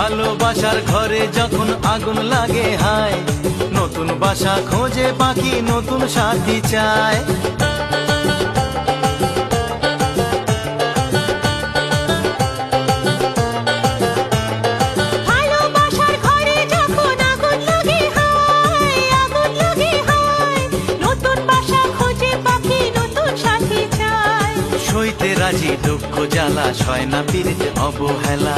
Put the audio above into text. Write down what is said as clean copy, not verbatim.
ভালোবাসার ঘরে যখন আগুন লাগে হায়, নতুন বাসা খোঁজে পাখি নতুন সাথী চায়। সইতে রাজি দুঃখ জ্বালা, সয় না পীড়িত অবহেলা।